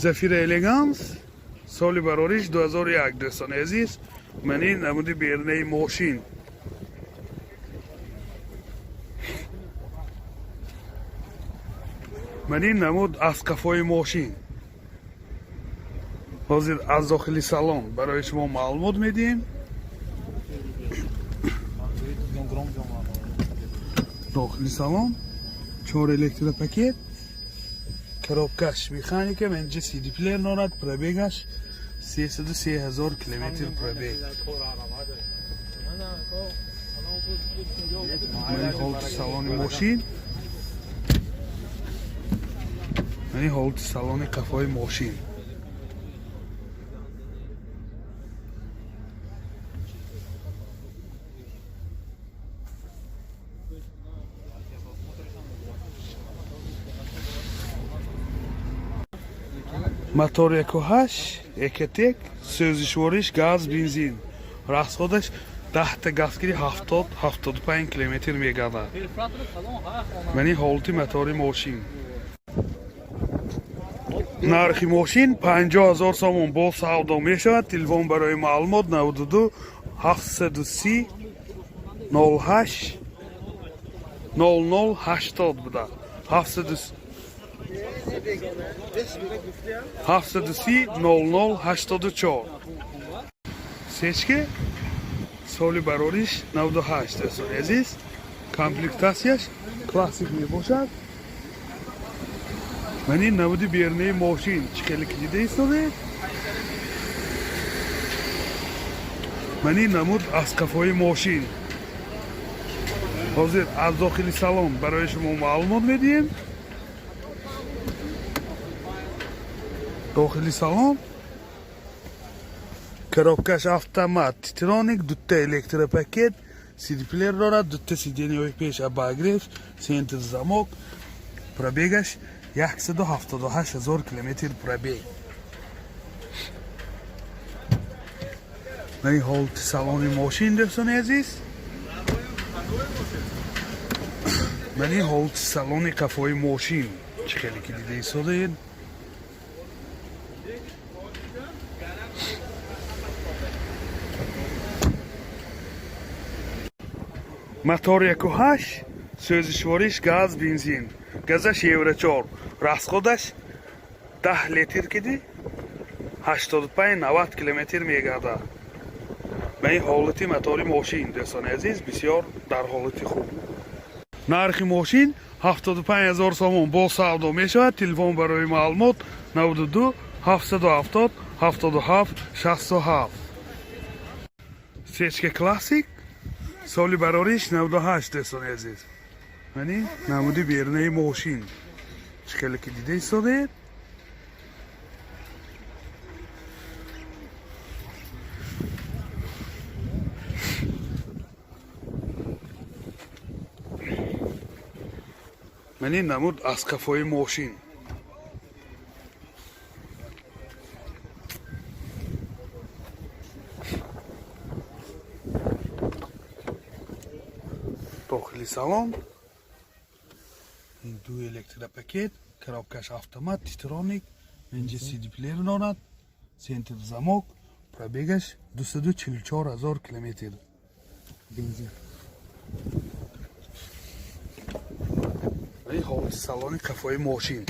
Zafira Elegance соли барориш 2001 дӯстони азиз, ман ин намуди бернаи мошин. ман ин намуд аз қафои мошин. ҳозир аз дохили салон барои шумо маълумот медиҳем. дохили салон 4 электропакет, коробкаш механика, менҷа CD плеер дорад, пробегаш 330,000 километр пробег. мани ҳолати салони мошин, мани ҳолати салони қафои мошин. мотор 1.8 Экотек, сӯзишвориш газ, бензин. расходаш 10 газгири 70-75 километр мегардад. мани ҳолати мотори мошин. нархи мошин 50,000 сомон бо савдо мешавад. телефон барои маълумот 92 730 08 0080 буда. 730 0084. сечка соли барориш 98 дӯстони азиз. комплектасияш классик мебошад. мани намуди бернаи мошин чӣ хеле ки дида истодед. мани намуд аз қафои мошин. ҳозир аз дохили салон барои шумо маълумот медиҳем. дохили салон коробкаш автомат, титроник, дута электропакет, CD плеер дорад, дута сиденияи пеш обогрев, центр замок, пробегаш 178,000 километр пробег. мани ҳолати салони мошин дӯстони азиз, мани ҳолати салони қафои мошин чӣ хеле ки дида истодед. мотор 1.8 сӯзишвориш газ, бензин. газаш евро 4. расходаш 10 литр киди 85-90 километр мегардад. мани ҳолати мотори мошин дӯстони азиз бисёр дар ҳолати хуб. нархи мошин 75,000 сомон бо савдо мешавад. телефон барои маълумот 92 770 77 67. сечка классик соли барориш 98 дӯстони азиз. мани намуди бернаи мошин чӣ хеле ки дида истодед. мани намуд аз қафои мошин. дохили салон ин ду электропакет, коробкаш автомат, титроник, менҷа CD плеер дорад, центр замок, пробегаш 244,000 километр. бензин. мани ҳолати салони қафои мошин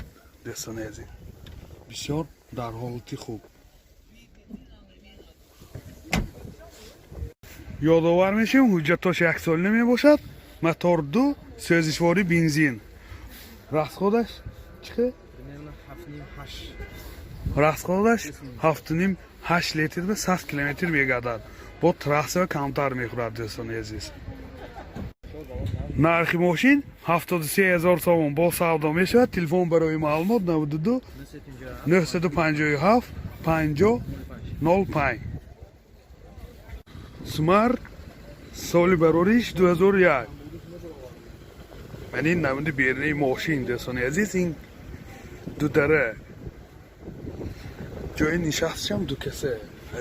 дӯстони азиз бисёр дар ҳолати хуб. ёдовар мешавем ҳуҷҷатош 1 сол намебошад. мотор 2 сӯзишвори бензин. расходаш чӣ? расходаш 7.5-8 литр ба 100 километр мегардад. бо трасса камтар мехӯрад дӯстони азиз. нархи мошин 73,000 сомон бо савдо мешавад. телефон барои маълумот 92 957 50 05. сумар соли барориш 2001. ман ин намуди бернаи мошин дӯстони азиз. ин дудара ҷои нишасташам ду каса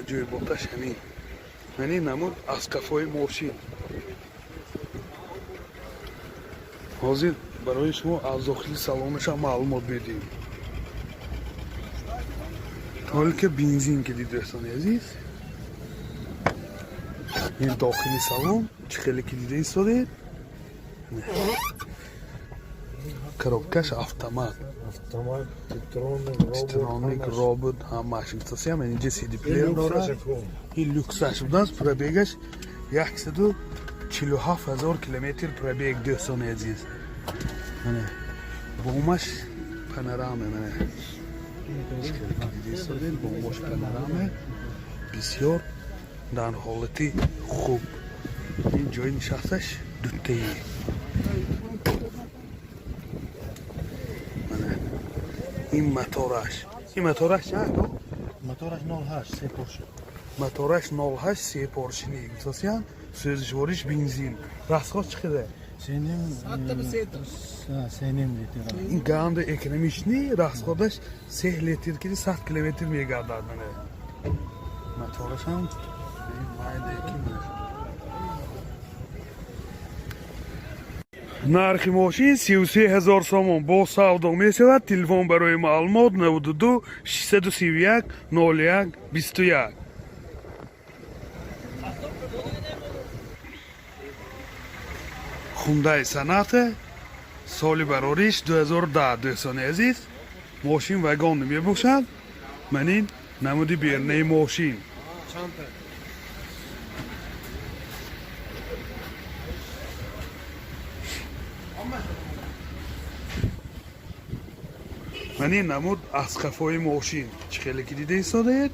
ҷои боташ ҳамин. ман ин намуд аз қафои мошин. ҳозир барои шумо аз дохили салонашам маълумот медиҳем. حالی که بنزین که دید دوستان عزیز این داخلی سالن چخیلی که دیده ایستاده коробкаш автомат титроник робот ҳамаш интасиам инҷа CD плеер дорад ин люксаш будааст пробегаш 147000 километр пробег дӯстони азиз мана бомаш панораме мана бомаш панораме бисёр дар ҳолати хуб ин ҷои нишасташ дутаи این موتورش چه تو؟ موتورش 08 3 پورشه موتورش 08 3 پورشینی اساساً سوزشوارش بنزین راستش چقدره؟ سنیم لیتر این گاند اکونومیش نی راستش 3 لیتر که 100 کیلومتر میگردد منه موتورش هم مایده کی нархи мошин 33000 сомон бо савдо мешавад. Телефон барои маълумот 92 631 01 21. хундаи санате соли барориш 2010 дӯстони азиз мошин вагон мебошад. манин намуди бернаи мошин манин намуд аз қафои мошин чӣ хеле ки дида истодаед.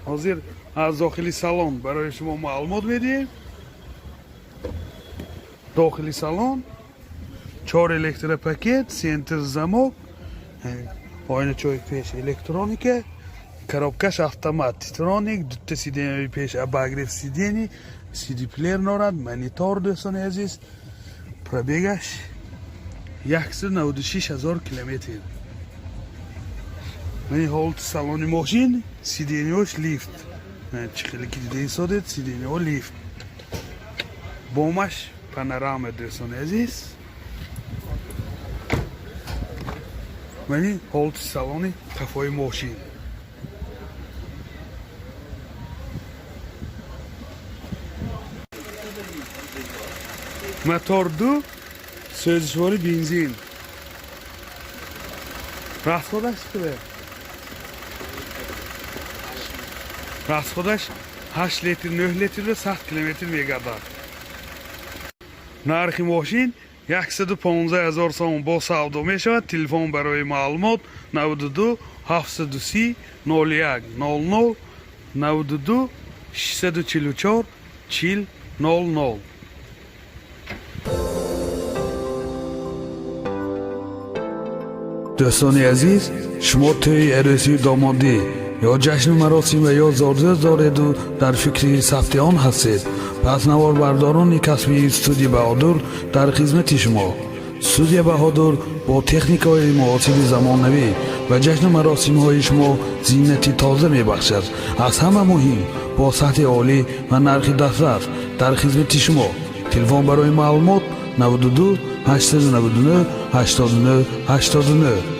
ҳозир аз дохили салон барои шумо маълумот медиҳем. дохили салон 4 электропакет, сентр замок, ойначои пеш электроника, коробкаш автомат, титроник, дута сиденияи пеш обогрев сидений, CD плеер норад, монитор дӯстони азиз, пробегаш 196000 километр. мани ҳолати салони мошин сиденияш лифт чӣ хеле ки дида истодед сиденияҳо лифт бомаш панорама дӯстони азиз. мани ҳолати салони қафои мошин мотор 2 сӯзишвори бензин расходаш чиқадар? расходаш 8 литр 9 литр 100 километр мегардад. нархи мошин 115000 сомон бо савдо мешавад. телефон барои маълумот 92 730 01 00 92 644 40 00. дӯстони азиз шумо тӯи арӯсии домодӣ ё ҷашну маросим ва ё зорзӯз дореду дар фикри сафти он ҳастед. пас наворбардорони касбии студияи баҳодур дар хизмати шумо. студияи баҳодур бо техникаҳои муосири замонавӣ ва ҷашну маросимҳои шумо зиннати тоза мебахшад. аз ҳама муҳим бо сатҳи олӣ ва нархи дастрафт дар хизмати шумо. телефон барои маълумот 92 899 89 89.